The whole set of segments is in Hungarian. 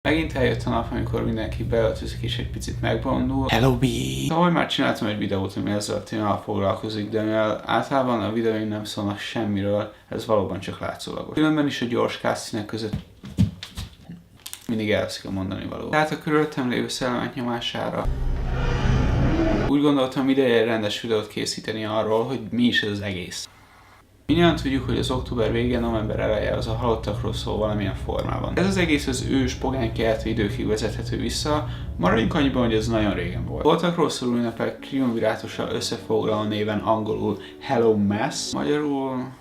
Megint eljött a nap, amikor mindenki beöltözik és egy picit megbolondul. Hello B! Tavaly már csináltam egy videót, ami ezzel a témával foglalkozik, de mivel általában a videóim nem szólnak semmiről, ez valóban csak látszólagos. Különben is a gyors castingek között mindig elveszik a mondani való. Tehát a körülöttem lévő szellemek nyomására úgy gondoltam, ideje egy rendes videót készíteni arról, hogy mi is ez az egész. Mindjárt tudjuk, hogy az október vége, november eleje az a halottakról szól valamilyen formában. Ez az egész az ős pogány keleti időkig vezethető vissza, maradjunk annyiban, hogy ez nagyon régen volt. Holtakról szóló ünnepek triumvirátussal összefoglaló néven angolul Hello Mass, magyarul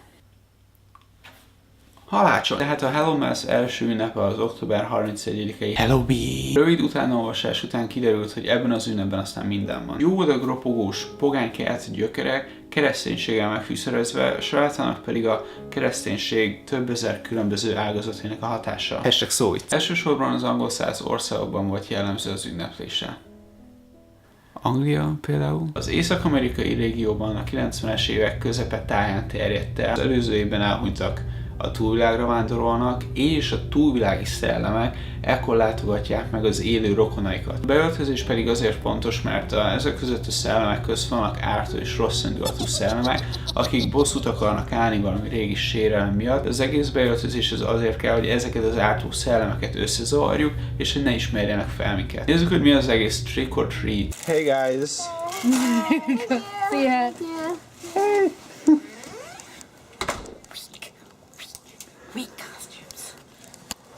halácsa. Tehát a Hello Mass első ünnepe az október 31-i Hello B. Rövid utánolvasás után kiderült, hogy ebben az ünnepben aztán minden van. Jó adag ropogós pogány keleti gyökerek, kereszténységgel megfűszerezve, sajátának pedig a kereszténység több ezer különböző ágazatainak a hatása. Hashtag szó itt. Elsősorban az angol száz országokban volt jellemző az ünneplése. Anglia például. Az észak-amerikai régióban a 90-es évek közepe táján terjedt el. Az előző évben elhunytak a túlvilágra vándorolnak, és a túlvilági szellemek ekkor látogatják meg az élő rokonaikat. A beöltözés pedig azért fontos, mert ezek között a szellemek közt vannak ártó és rosszindulatú szellemek, akik bosszút akarnak állni valami régi sérelem miatt. Az egész beöltözés az azért kell, hogy ezeket az ártó szellemeket összezavarjuk, és hogy ne ismerjenek fel minket. Nézzük, hogy mi az egész trick or treat. Hey guys! Szia! Hey!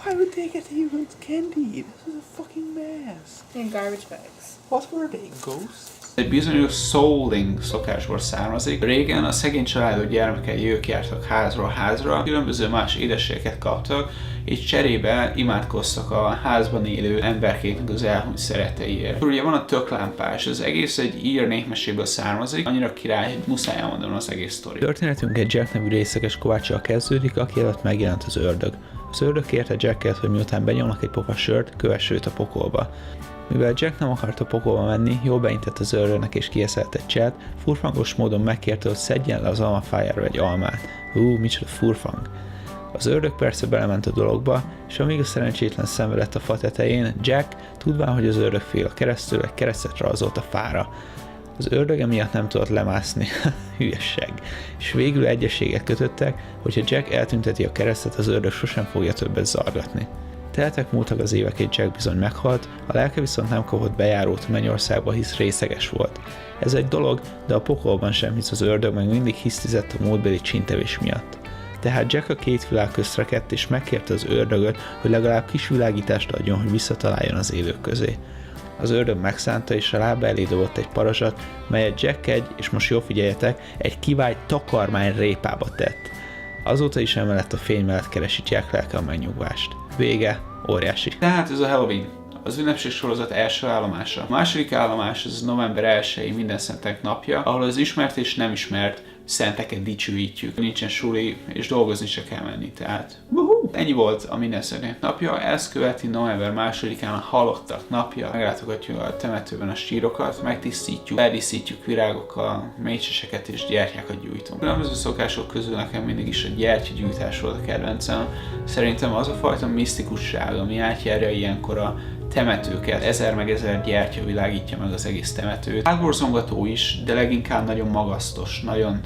Why would they get even candy? This is a fucking mess. In garbage bags. What were they, ghosts? Egy bizonyos souling szokásból származik. Régen a szegény családok gyermekei ők jártak házról házra, különböző más édességeket kaptak, és cserébe imádkoztak a házban élő emberkéknek az elhunyt szeretteiért. Ugye van a töklámpás, az egész egy ír népmeséből származik, annyira király, hogy muszáj elmondanom az egész sztori. Történetünk egy Jack nevű részeges kováccsal kezdődik, aki előtt megjelent az ördög. Az ördög kérte Jacket, hogy miután benyomnak egy pofa sört, kövesse őt a pokolba. Mivel Jack nem akart a pokolba menni, jól beintett az ördögnek és kieszelt egy cselt, furfangos módon megkérte, hogy szedjen le az almafájáról egy almát. Micsoda furfang! Az ördög persze belement a dologba, és amíg a szerencsétlen szenvedett a fa tetején, Jack, tudván, hogy az ördög fél a keresztől, egy keresztet rajzolt a fára. Az ördög emiatt nem tudott lemászni, hülyeség, és végül egyességet kötöttek, hogyha Jack eltünteti a keresztet, az ördög sosem fogja többet zargatni. Teltek múltak az évek, és Jack bizony meghalt, a lelke viszont nem kapott bejárót a mennyországba, hisz részeges volt. Ez egy dolog, de a pokolban sem, hisz az ördög meg mindig hisztizett a múltbeli csíntevés miatt. Tehát Jack a két világ közt rekedt, és megkérte az ördögöt, hogy legalább kis világítást adjon, hogy visszataláljon az élők közé. Az ördög megszánta, és a lába elé dobott egy parazsat, melyet Jack és most jól figyeljetek, egy kivált takarmány répába tett. Azóta is emellett a fény mellett keresi Jack lelke a megnyugvást. Vége, óriási. Tehát ez a Halloween, az ünnepség sorozat első állomása. A második állomás az november 1-i minden szentek napja, ahol az ismert és nem ismert szenteket dicsőítjük. Nincsen suli, és dolgozni se kell menni, tehát ennyi volt a minden szentek napja. Ezt követi november 2-án a halottak napja. Meglátogatjuk a temetőben a sírokat, megtisztítjuk, eldíszítjük virágokkal, mécseseket és gyertyákat gyújtunk. Különböző szokások közül nekem mindig is a gyertyagyújtás volt a kedvencem. Szerintem az a fajta misztikusság, ami átjárja ilyenkor a temetőket, ezer gyertya világítja meg az egész temetőt. Átborzongató is, de leginkább nagyon magasztos, nagyon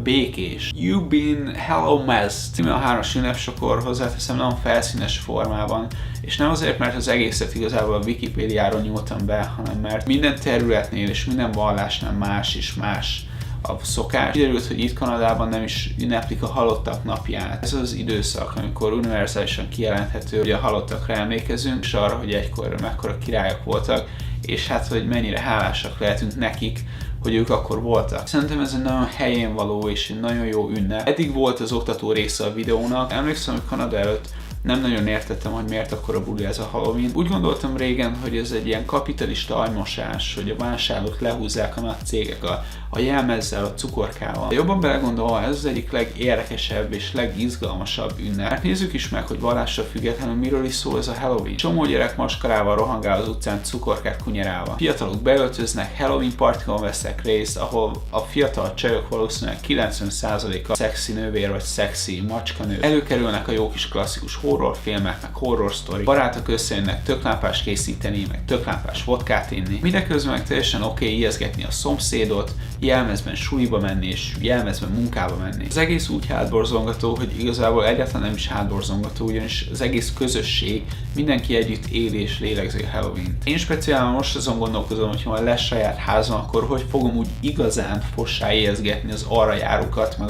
békés. You've been Hello Mass címe a 3-as ünnepsokor, hozzáteszem nagyon felszínes formában, és nem azért, mert az egészet igazából a Wikipédiáról nyúltam be, hanem mert minden területnél és minden vallásnál más és más a szokás. Kiderült, hogy itt Kanadában nem is ünneplik a halottak napját. Ez az időszak, amikor univerzálisan kijelenthető, hogy a halottakra emlékezünk, és arra, hogy egykor mekkora királyok voltak, és hát, hogy mennyire hálásak lehetünk nekik, hogy ők akkor voltak. Szerintem ez egy nagyon helyén való és egy nagyon jó ünnep. Eddig volt az oktató része a videónak. Emlékszem, hogy Kanada előtt nem nagyon értettem, hogy miért akkora buli ez a Halloween. Úgy gondoltam régen, hogy ez egy ilyen kapitalista agymosás, hogy a vásárlók lehúzzák a nagy cégek a jelmezzel, a cukorkával. De jobban belegondolva, ez az egyik legérdekesebb és legizgalmasabb ünnep. Hát nézzük is meg, hogy vallással függetlenül miről is szól ez a Halloween. Csomó gyerek maskarával rohangál az utcán, cukorkát kunyerálva. Fiatalok beöltöznek, Halloween partikon vesznek részt, ahol a fiatal csajok valószínűleg 90%-a szexi nővér vagy szexi macskanő. Előkerülnek a jó kis klasszikus horrorfilmek, meg horror sztori. Barátok összejönnek tök lámpás készíteni, meg tök lámpás vodkát inni. Mindeközben meg teljesen oké ijeszgetni a szomszédot, jelmezben suliba menni és jelmezben munkába menni. Az egész úgy hátborzongató, hogy igazából egyáltalán nem is hátborzongató, ugyanis az egész közösség, mindenki együtt él és lélegzi a Halloween-t. Én speciálban most azon gondolkozom, hogy ha majd lesz saját házam, akkor hogy fogom úgy igazán fossá ijeszgetni az arra járókat, meg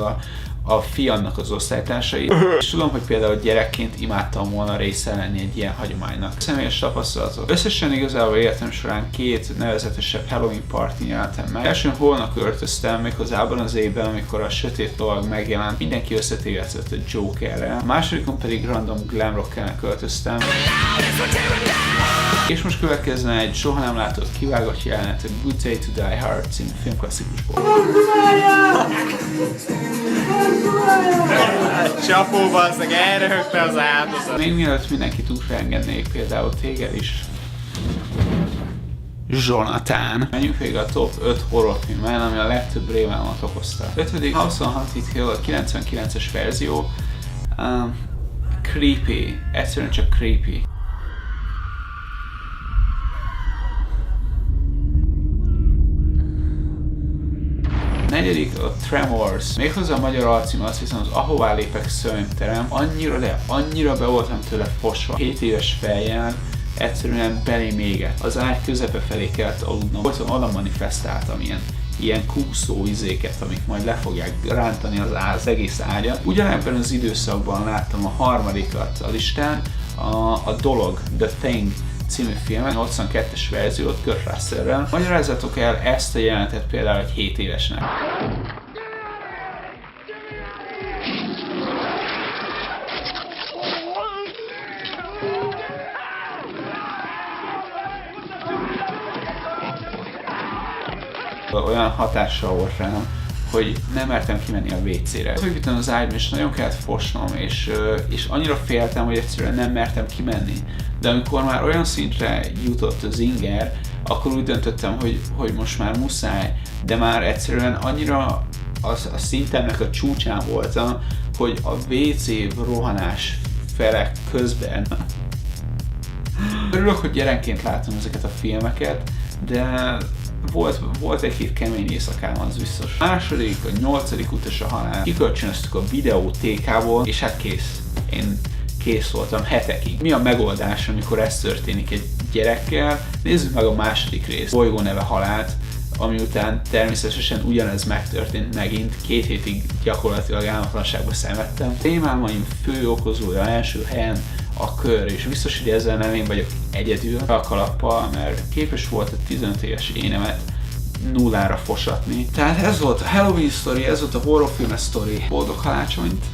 a fiamnak az osztálytársait. És tudom, hogy például gyerekként imádtam volna része lenni egy ilyen hagyománynak. Személyes tapasztalatok. Összesen igazából életem során 2 nevezetesebb Halloween partin jelentem meg. Elsőn holnap költöztem, méghozzá abban az évben, amikor a Sötét Lovag megjelent, mindenki összetévesztett a Jokerrel. A másodikon pedig random glam rock-kel költöztem. És most következne egy soha nem látott kivágott jelenet a Good Day to Die Hard című filmklasszikusból. Csapó basszeg, elröhögte az áldozat. Még mielőtt mindenkit útra engednék, például téged is, Jonathan. Menjünk végig a top 5 horrorfilmen, ami a legtöbb rémálmat okozta. 5. House on Haunted Hill, a 99-es verzió. Creepy. Egyszerűen csak creepy. Negyedik a Tremors. Méghozzá a magyar alcím azt hiszem az Ahová lépek szörnyterem. Annyira, de annyira be voltam tőle fosva. 7 éves fejjel egyszerűen belém égett. Az ágy közepe felé kellett aludnom. Folyton oda manifestáltam ilyen kúszó izéket, amik majd le fogják rántani az egész ágyat. Ugyanebben az időszakban láttam a harmadikat a listán, a Dolog, The Thing című filmet, 82-es verziót Kurt Russellrel. Magyarázzatok el ezt a jelenetet például egy 7 évesnek. Olyan hatással volt rám, hogy nem mertem kimenni a WC-re. Följöttem az ágyban, és nagyon kellett fosnom, és annyira féltem, hogy egyszerűen nem mertem kimenni. De amikor már olyan szintre jutott az inger, akkor úgy döntöttem, hogy most már muszáj, de már egyszerűen annyira a szintemnek a csúcsán voltam, hogy a WC rohanás felek közben. Örülök, hogy gyerekként látom ezeket a filmeket, de volt egy-két kemény éjszakám, az biztos. Második, a 8. utas a halál. Kikölcsönöztük a videótékából, és hát kész. Én kész voltam hetekig. Mi a megoldás, amikor ez történik egy gyerekkel? Nézzük meg a második részt, Bolygó neve halált, ami után természetesen ugyanez megtörtént megint. 2 hétig gyakorlatilag álmatlanságba szenvedtem. Témámaim fő okozója első helyen a kör, és biztos, hogy ezzel nem én vagyok egyedül a kalappal, mert képes volt a 15 éves énemet nullára fosatni. Tehát ez volt a Halloween sztori, ez volt a horrorfilmes sztori. Boldog karácsonyt!